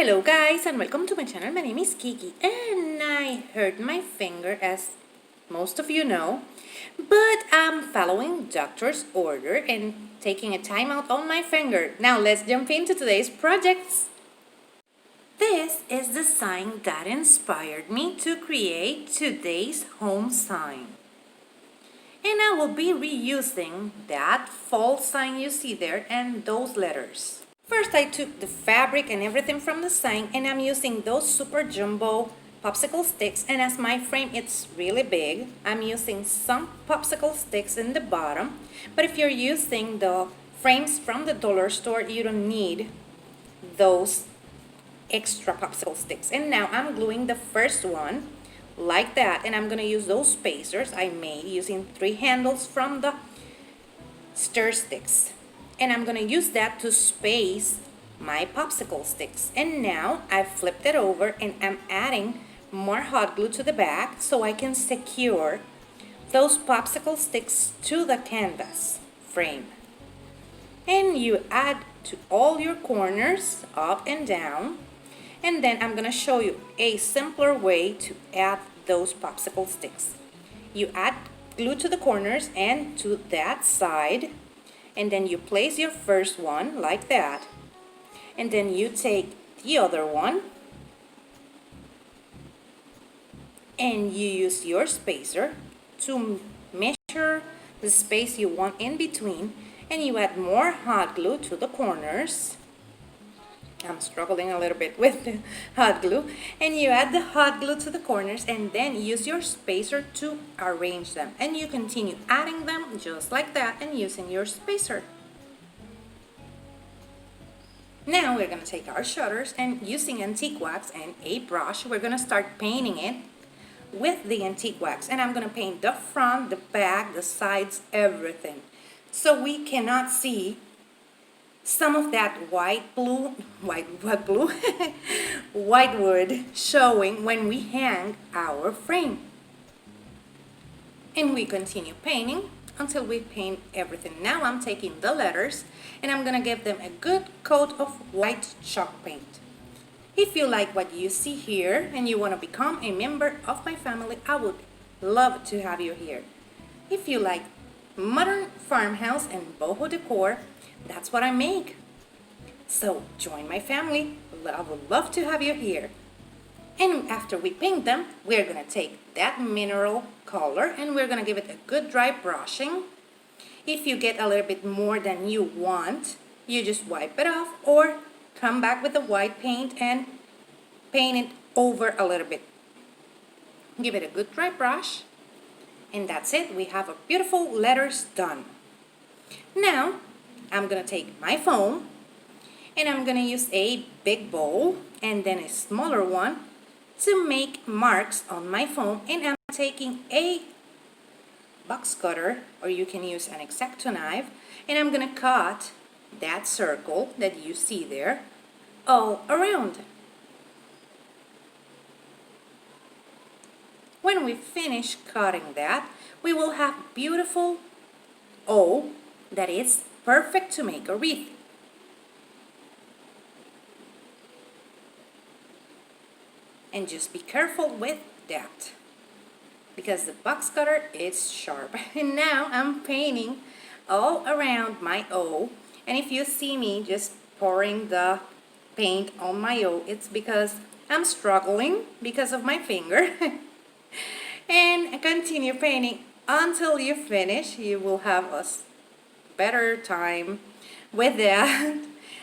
Hello guys and welcome to my channel. My name is Kiki and I hurt my finger as most of you know, but I'm following doctor's order and taking a time out on my finger. Now let's jump into today's projects. This is the sign that inspired me to create today's home sign. And I will be reusing that fall sign you see there and those letters. First, I took the fabric and everything from the sign and I'm using those super jumbo popsicle sticks, and as my frame it's really big, I'm using some popsicle sticks in the bottom. But if you're using the frames from the dollar store, you don't need those extra popsicle sticks. And now I'm gluing the first one like that, and I'm gonna use those spacers I made using 3 handles from the stir sticks. And I'm gonna use that to space my popsicle sticks. And now I've flipped it over and I'm adding more hot glue to the back so I can secure those popsicle sticks to the canvas frame. And you add to all your corners up and down. And then I'm gonna show you a simpler way to add those popsicle sticks. You add glue to the corners and to that side, and then you place your first one like that, and then you take the other one and you use your spacer to measure the space you want in between, and you add more hot glue to the corners. I'm struggling a little bit with the hot glue. And you add the hot glue to the corners and then use your spacer to arrange them. And you continue adding them just like that and using your spacer. Now we're going to take our shutters and using antique wax and a brush, we're going to start painting it with the antique wax. And I'm going to paint the front, the back, the sides, everything. So we cannot see some of that white wood showing when we hang our frame. And we continue painting until we paint everything. Now I'm taking the letters and I'm gonna give them a good coat of white chalk paint. If you like what you see here and you want to become a member of my family, I would love to have you here. If you like modern farmhouse and boho decor, that's what I make. So join my family. I would love to have you here. And after we paint them, we're gonna take that mineral color and we're gonna give it a good dry brushing. If you get a little bit more than you want, you just wipe it off or come back with the white paint and paint it over a little bit. Give it a good dry brush. And that's it. We have our beautiful letters done. Now, I'm going to take my foam and I'm going to use a big bowl and then a smaller one to make marks on my foam, and I'm taking a box cutter, or you can use an X-OXO knife, and I'm going to cut that circle that you see there all around. When we finish cutting that, we will have beautiful O that is perfect to make a wreath. And just be careful with that because the box cutter is sharp. And now I'm painting all around my O, and if you see me just pouring the paint on my O, it's because I'm struggling because of my finger. And continue painting until you finish. You will have a better time with that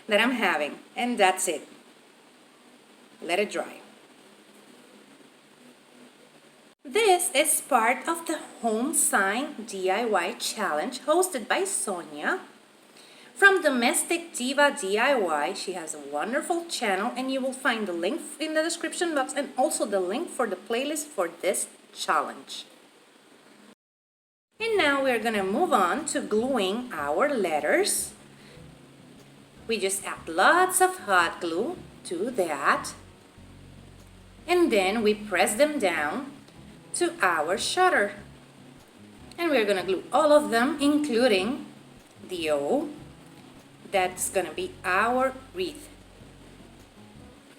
I'm having. And that's it. Let it dry. This is part of the Home Sign DIY Challenge hosted by Sonia from Domestic Diva DIY. She has a wonderful channel and you will find the link in the description box and also the link for the playlist for this challenge. And now we're gonna move on to gluing our letters. We just add lots of hot glue to that, and then we press them down to our shutter. And we're gonna glue all of them, including the O. That's gonna be our wreath.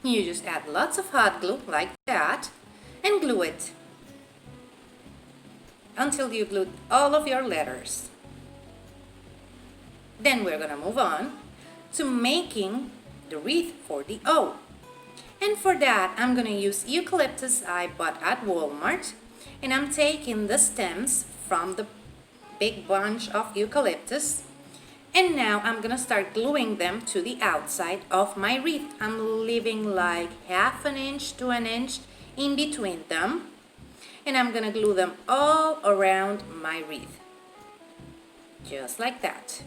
You just add lots of hot glue like that and glue it until you glued all of your letters. Then we're gonna move on to making the wreath for the O. And for that, I'm gonna use eucalyptus I bought at Walmart, and I'm taking the stems from the big bunch of eucalyptus, and now I'm gonna start gluing them to the outside of my wreath. I'm leaving like half an inch to an inch in between them, and I'm gonna glue them all around my wreath, just like that.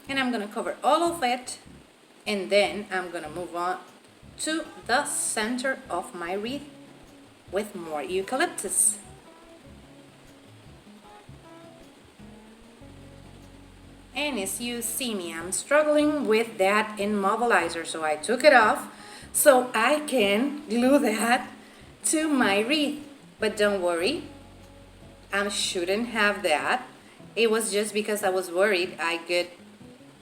And I'm gonna cover all of it, and then I'm gonna move on to the center of my wreath with more eucalyptus. And as you see me, I'm struggling with that immobilizer, so I took it off so I can glue that to my wreath. But don't worry, I shouldn't have that. It was just because I was worried I get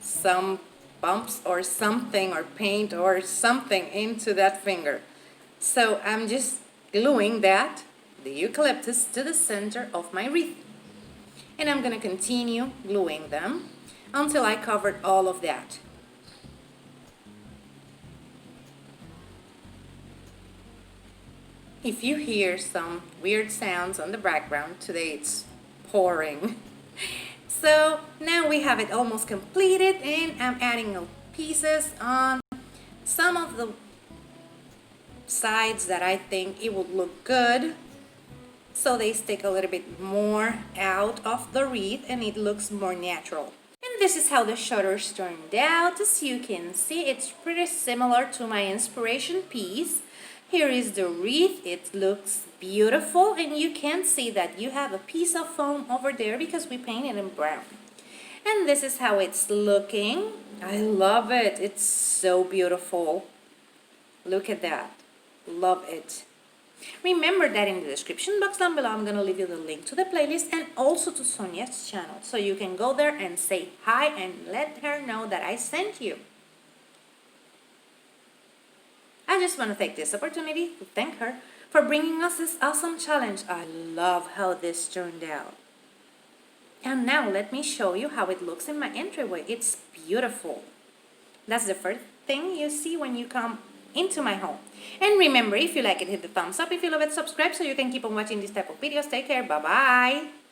some bumps or something, or paint or something into that finger. So I'm just gluing that, the eucalyptus, to the center of my wreath. And I'm gonna continue gluing them until I covered all of that. If you hear some weird sounds on the background, today it's pouring. So now we have it almost completed, and I'm adding pieces on some of the sides that I think it would look good, so they stick a little bit more out of the wreath and it looks more natural. And this is how the shutters turned out. As you can see, it's pretty similar to my inspiration piece. Here is the wreath. It looks beautiful, and you can see that you have a piece of foam over there because we painted in brown. And this is how it's looking. I love it. It's so beautiful. Look at that. Love it. Remember that in the description box down below, I'm going to leave you the link to the playlist and also to Sonia's channel, so you can go there and say hi and let her know that I sent you. I just want to take this opportunity to thank her for bringing us this awesome challenge. I love how this turned out. And now let me show you how it looks in my entryway. It's beautiful. That's the first thing you see when you come into my home. And remember, if you like it, hit the thumbs up. If you love it, subscribe so you can keep on watching these type of videos. Take care. Bye bye.